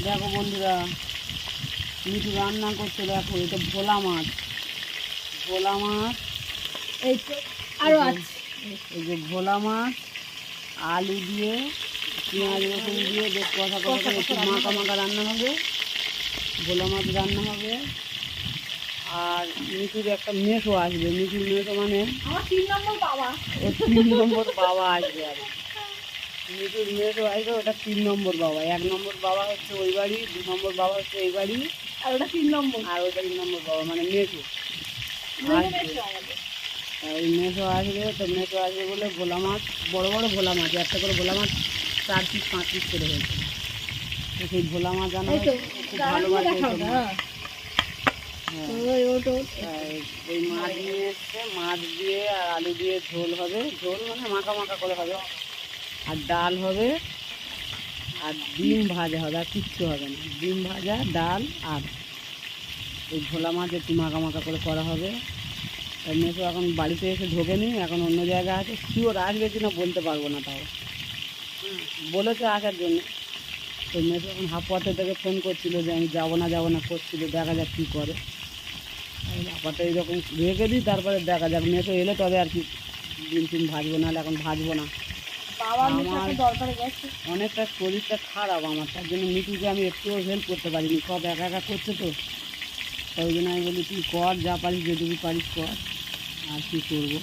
দেখো বন্ধুরা, মিঠু রান্না করছে। দেখো এটা ভোলা মাছ, ভোলা মাছ। এই তো আরও আছে। এই যে ভোলা মাছ আলু দিয়ে পেঁয়াজ রসুন দিয়ে বেশ কষা কষা করে একটু মাখা মাখা রান্না হবে। ভোলা মাছ রান্না হবে। আর মিঠুর একটা মেসো আসবে। মিঠুর মেসো মানে আমার 3 নম্বর বাবা। ও 3 নম্বর বাবা আসবে। আর মিঠুর মেসো আসবে, ওটা 3 নম্বর বাবা। 1 নম্বর বাবা হচ্ছে ওই বাড়ি, 2 নম্বর বাবা হচ্ছে এই বাড়ি, আর ওটা 3 নম্বর। আর ওটা 3 নম্বর বাবা মানে মেসো আসবে। ওই মেসো আসবে, তো মেসো আসবে বলে ভোলা মাছ, বড় বড় ভোলা মাছ, একটা করে ভোলা মাছ 4 পিস 5 পিস করে হয়েছে। তো সেই ভোলা মাছ আনা হয়েছে, খুব ভালোবাসে এই সব মাছ। হ্যাঁ, ওই মাছ নিয়ে এসছে, মাছ দিয়ে আর আলু দিয়ে ঝোল হবে। ঝোল মানে মাখা মাখা করে হবে। আর ডাল হবে, আর ডিম ভাজা হবে। আর কিচ্ছু হবে না, ডিম ভাজা, ডাল আর ওই ভোলা মাছ একটু মাখা মাখা করে করা হবে। আর মেসো এখন বাড়িতে এসে ঢোকেনি, এখন অন্য জায়গায় আছে। শিওর আসবে কিনা বলতে পারবো না, তাও বলেছে আসার জন্য। তো মেসো এখন হাফ পথে থেকে ফোন করছিল যে আমি যাবো না করছিল, দেখা যাক কী করে। ব্যাপারটা এইরকম রেখে দিই, তারপরে দেখা যাক। মেসো এলে তবে আর কি ডিম টিম ভাজবো, নাহলে এখন ভাজবো না। আমার অনেকটা শরীরটা খারাপ আমার, তার জন্য মিঠুকে আমি একটুও হেল্প করতে পারিনি। সব একা একা করছে তো, তাই জন্য আমি বলি তুই কর, যা পারিস, যেটুকু পারিস কর। আর কী করবো,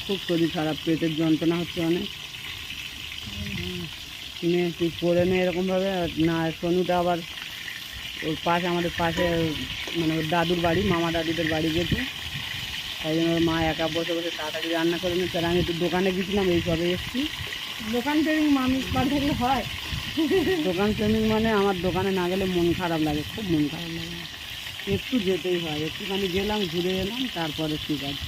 খুব শরীর খারাপ, পেটের যন্ত্রণা হচ্ছে অনেক। নে তুই করে নে এরকমভাবে। না সোনুটা আবার ওর পাশে, আমাদের পাশে মানে ওর দাদুর বাড়ি, মামা দাদুদের বাড়ি গেছে। তাই জন্য ওর মা একা বসে বসে তাড়াতাড়ি রান্না করে নিচ্ছে। আর আমি একটু দোকানে গেছিলাম, এই সবে এসেছি। দোকান ট্রেনিং মানুষ বাড়ি থাকলে হয়। দোকান ট্রেনিং মানে আমার দোকানে না গেলে মন খারাপ লাগে, খুব মন খারাপ লাগে। একটু যেতেই হয়, একটুখানি গেলাম, ঘুরে এলাম, তারপরে ঠিক আছে।